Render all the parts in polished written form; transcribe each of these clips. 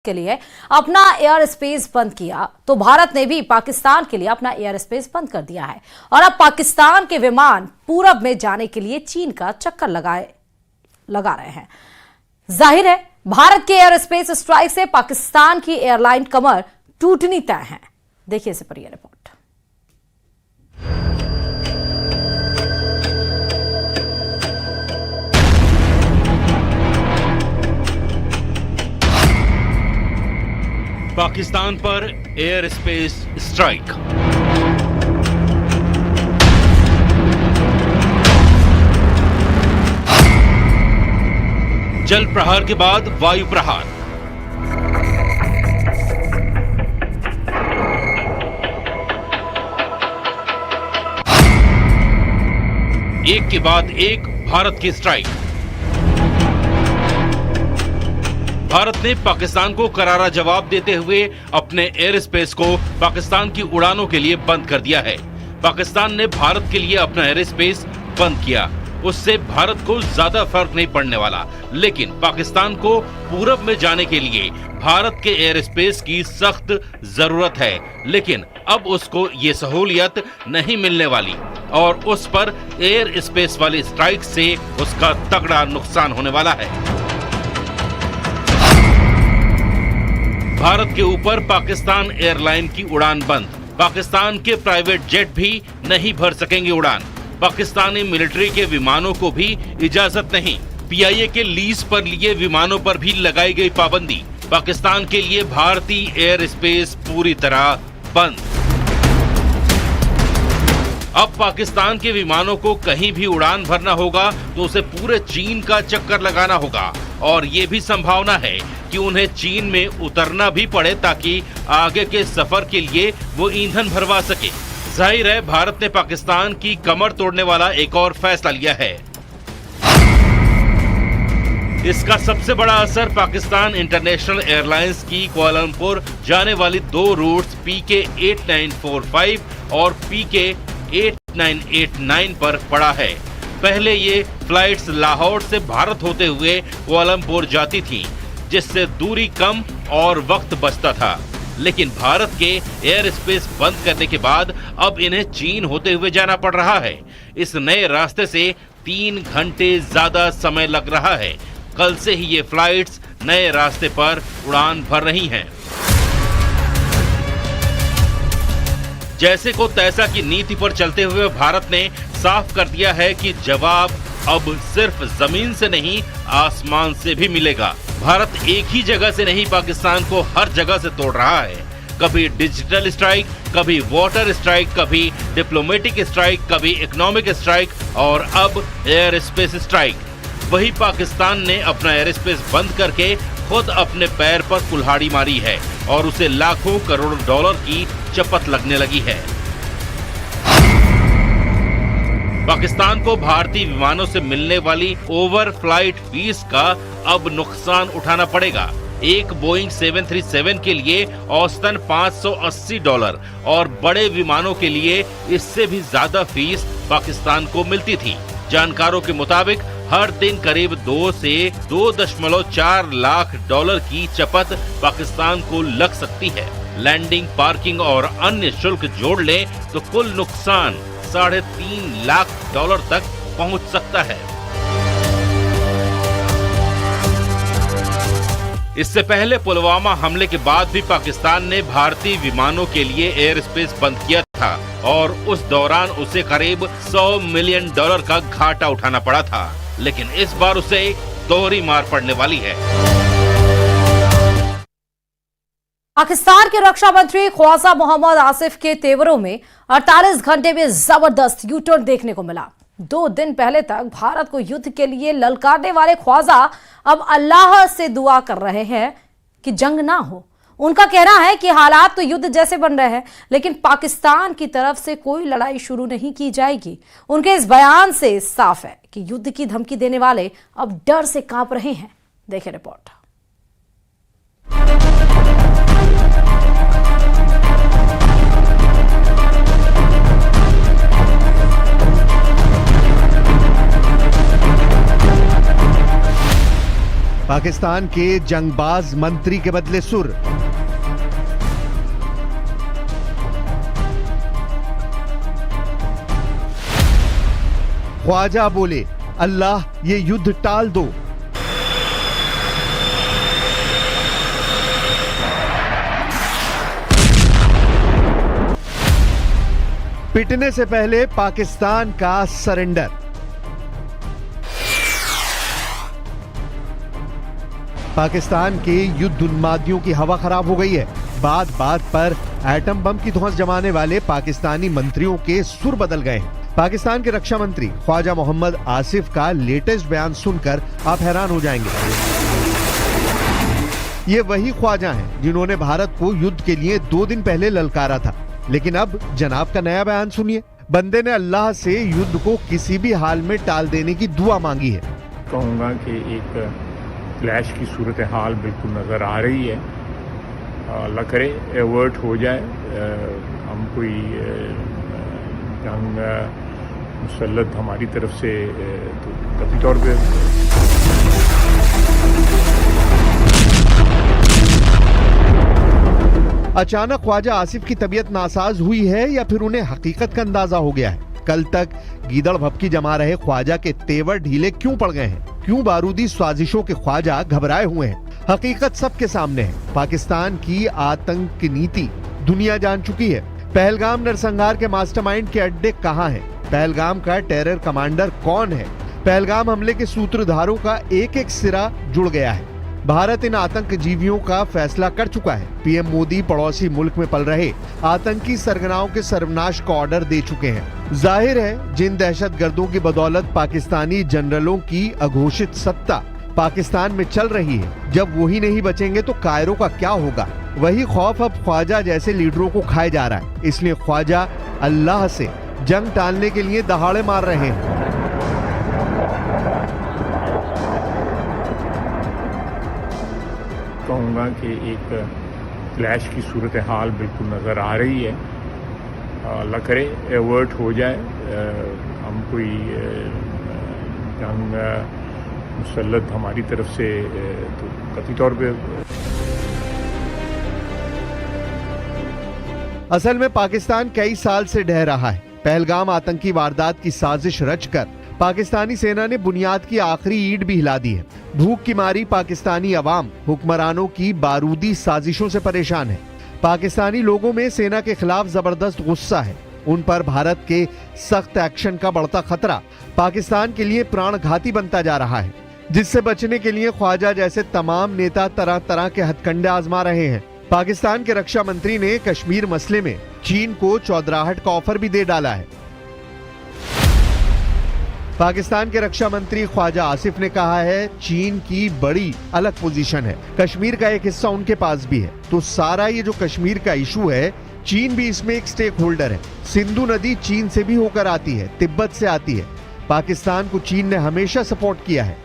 के लिए अपना एयर स्पेस बंद किया तो भारत ने भी पाकिस्तान के लिए अपना एयर स्पेस बंद कर दिया है और अब पाकिस्तान के विमान पूरब में जाने के लिए चीन का चक्कर लगा रहे हैं। जाहिर है भारत के एयर स्पेस स्ट्राइक से पाकिस्तान की एयरलाइन कमर टूटनी तय है। देखिए इस पर यह रिपोर्ट। पाकिस्तान पर एयर स्पेस स्ट्राइक। जल प्रहार के बाद वायु प्रहार। एक के बाद एक भारत की स्ट्राइक। भारत ने पाकिस्तान को करारा जवाब देते हुए अपने एयर स्पेस को पाकिस्तान की उड़ानों के लिए बंद कर दिया है। पाकिस्तान ने भारत के लिए अपना एयर स्पेस बंद किया, उससे भारत को ज्यादा फर्क नहीं पड़ने वाला, लेकिन पाकिस्तान को पूरब में जाने के लिए भारत के एयर स्पेस की सख्त जरूरत है। लेकिन अब उसको ये सहूलियत नहीं मिलने वाली और उस पर एयर स्पेस वाली स्ट्राइक से उसका तगड़ा नुकसान होने वाला है। भारत के ऊपर पाकिस्तान एयरलाइन की उड़ान बंद। पाकिस्तान के प्राइवेट जेट भी नहीं भर सकेंगे उड़ान। पाकिस्तानी मिलिट्री के विमानों को भी इजाजत नहीं। पीआईए के लीज पर लिए विमानों पर भी लगाई गई पाबंदी। पाकिस्तान के लिए भारतीय एयर स्पेस पूरी तरह बंद। अब पाकिस्तान के विमानों को कहीं भी उड़ान भरना होगा तो उसे पूरे चीन का चक्कर लगाना होगा और ये भी संभावना है कि उन्हें चीन में उतरना भी पड़े ताकि आगे के सफर के लिए वो ईंधन भरवा सके। जाहिर है भारत ने पाकिस्तान की कमर तोड़ने वाला एक और फैसला लिया है। इसका सबसे बड़ा असर पाकिस्तान इंटरनेशनल एयरलाइंस की कुआलालंपुर जाने वाली दो रूट्स PK 8945 और PK 8989 पर पड़ा है। पहले ये फ्लाइट्स लाहौर से भारत होते हुए कुआलालंपुर जाती थी, जिससे दूरी कम और वक्त बचता था। लेकिन भारत के एयर स्पेस बंद करने के बाद अब इन्हें चीन होते हुए जाना पड़ रहा है। इस नए रास्ते से 3 घंटे ज्यादा समय लग रहा है। कल से ही ये फ्लाइट्स नए रास्ते पर उड़ान भर रही हैं। जैसे को तैसा की नीति पर चलते हुए भारत ने साफ कर दिया है कि जवाब अब सिर्फ जमीन से नहीं आसमान से भी मिलेगा। भारत एक ही जगह से नहीं पाकिस्तान को हर जगह से तोड़ रहा है। कभी डिजिटल स्ट्राइक, कभी वाटर स्ट्राइक, कभी डिप्लोमेटिक स्ट्राइक, कभी इकोनॉमिक स्ट्राइक और अब एयर स्पेस स्ट्राइक। वही पाकिस्तान ने अपना एयर स्पेस बंद करके खुद अपने पैर पर कुल्हाड़ी मारी है और उसे लाखों करोड़ डॉलर की चपत लगने लगी है। पाकिस्तान को भारतीय विमानों से मिलने वाली ओवर फ्लाइट फीस का अब नुकसान उठाना पड़ेगा। एक बोइंग 737 के लिए औसतन $580 और बड़े विमानों के लिए इससे भी ज्यादा फीस पाकिस्तान को मिलती थी। जानकारों के मुताबिक हर दिन करीब 2 से 2.4 लाख डॉलर की चपत पाकिस्तान को लग सकती है। लैंडिंग, पार्किंग और अन्य शुल्क जोड़ लें तो कुल नुकसान $3.5 लाख तक पहुंच सकता है। इससे पहले पुलवामा हमले के बाद भी पाकिस्तान ने भारतीय विमानों के लिए एयर स्पेस बंद किया था और उस दौरान उसे करीब $100 मिलियन का घाटा उठाना पड़ा था। लेकिन इस बार उसे दोहरी मार पड़ने वाली है। पाकिस्तान के रक्षा मंत्री ख्वाजा मोहम्मद आसिफ के तेवरों में 48 घंटे में जबरदस्त यूटर्न देखने को मिला। 2 दिन पहले तक भारत को युद्ध के लिए ललकारने वाले ख्वाजा अब अल्लाह से दुआ कर रहे हैं कि जंग ना हो। उनका कहना है कि हालात तो युद्ध जैसे बन रहे हैं, लेकिन पाकिस्तान की तरफ से कोई लड़ाई शुरू नहीं की जाएगी। उनके इस बयान से साफ है कि युद्ध की धमकी देने वाले अब डर से कांप रहे हैं। देखिए रिपोर्ट। पाकिस्तान के जंगबाज मंत्री के बदले सुर। ख्वाजा बोले, अल्लाह ये युद्ध टाल दो। पिटने से पहले पाकिस्तान का सरेंडर। पाकिस्तान के युद्ध उन्मादियों की हवा खराब हो गई है। बात बात पर एटम बम की धौंस जमाने वाले पाकिस्तानी मंत्रियों के सुर बदल गए हैं। पाकिस्तान के रक्षा मंत्री ख्वाजा मोहम्मद आसिफ का लेटेस्ट बयान सुनकर आप हैरान हो जाएंगे। ये वही ख्वाजा हैं जिन्होंने भारत को युद्ध के लिए 2 दिन पहले ललकारा था, लेकिन अब जनाब का नया बयान सुनिए। बंदे ने अल्लाह से युद्ध को किसी भी हाल में टाल देने की दुआ मांगी है। कहूँगा कि एक क्लैश की सूरत हाल बिल्कुल नज़र आ रही है। अल्लाह करे एवर्ट हो जाए, हम कोई जंग मुसल्लत हमारी तरफ से तो कतई तौर पे अचानक ख्वाजा आसिफ की तबीयत नासाज हुई है या फिर उन्हें हकीकत का अंदाजा हो गया है? कल तक गीदड़ भपकी जमा रहे ख्वाजा के तेवर ढीले क्यों पड़ गए हैं? क्यों बारूदी साजिशों के ख्वाजा घबराए हुए हैं? हकीकत सबके सामने है। पाकिस्तान की आतंक नीति दुनिया जान चुकी है। पहलगाम नरसंहार के मास्टरमाइंड के अड्डे कहां हैं? पहलगाम का टेरर कमांडर कौन है? पहलगाम हमले के सूत्रधारों का एक एक सिरा जुड़ गया है। भारत इन आतंकजीवियों का फैसला कर चुका है। पीएम मोदी पड़ोसी मुल्क में पल रहे आतंकी सरगनाओं के सर्वनाश का ऑर्डर दे चुके हैं। जाहिर है जिन दहशतगर्दों की बदौलत पाकिस्तानी जनरलों की अघोषित सत्ता पाकिस्तान में चल रही है, जब वही नहीं बचेंगे तो कायरो का क्या होगा? वही खौफ अब ख्वाजा जैसे लीडरों को खाए जा रहा है। इसलिए ख्वाजा अल्लाह से जंग टालने के लिए दहाड़े मार रहे हैं। कहूँगा कि एक क्लैश की सूरत हाल बिल्कुल नज़र आ रही है। अल्लाह करे एवर्ट हो जाए, हम कोई जंग मुसल्लत हमारी तरफ से तो कतई तौर पे असल में पाकिस्तान कई साल से ढह रहा है। पहलगाम आतंकी वारदात की साजिश रचकर पाकिस्तानी सेना ने बुनियाद की आखिरी ईंट भी हिला दी है। भूख की मारी पाकिस्तानी अवाम हुक्मरानों की बारूदी साजिशों से परेशान है। पाकिस्तानी लोगों में सेना के खिलाफ जबरदस्त गुस्सा है। उन पर भारत के सख्त एक्शन का बढ़ता खतरा पाकिस्तान के लिए प्राणघाती बनता जा रहा है, जिससे बचने के लिए ख्वाजा जैसे तमाम नेता तरह तरह के हथकंडे आजमा रहे हैं। पाकिस्तान के रक्षा मंत्री ने कश्मीर मसले में चीन को चौधराहट का ऑफर भी दे डाला है। पाकिस्तान के रक्षा मंत्री ख्वाजा आसिफ ने कहा है चीन की बड़ी अलग पोजीशन है, कश्मीर का एक हिस्सा उनके पास भी है, तो सारा ये जो कश्मीर का इशू है चीन भी इसमें एक स्टेक होल्डर है। सिंधु नदी चीन से भी होकर आती है, तिब्बत से आती है। पाकिस्तान को चीन ने हमेशा सपोर्ट किया है।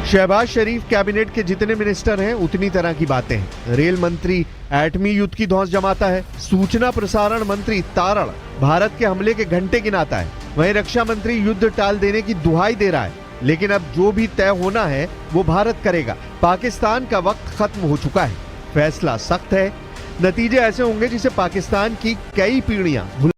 शहबाज शरीफ कैबिनेट के जितने मिनिस्टर हैं उतनी तरह की बातें हैं। रेल मंत्री एटमी युद्ध की धौंस जमाता है। सूचना प्रसारण मंत्री तारड़ भारत के हमले के घंटे गिनाता है। वहीं रक्षा मंत्री युद्ध टाल देने की दुहाई दे रहा है, लेकिन अब जो भी तय होना है वो भारत करेगा। पाकिस्तान का वक्त खत्म हो चुका है। फैसला सख्त है, नतीजे ऐसे होंगे जिसे पाकिस्तान की कई पीढ़ियां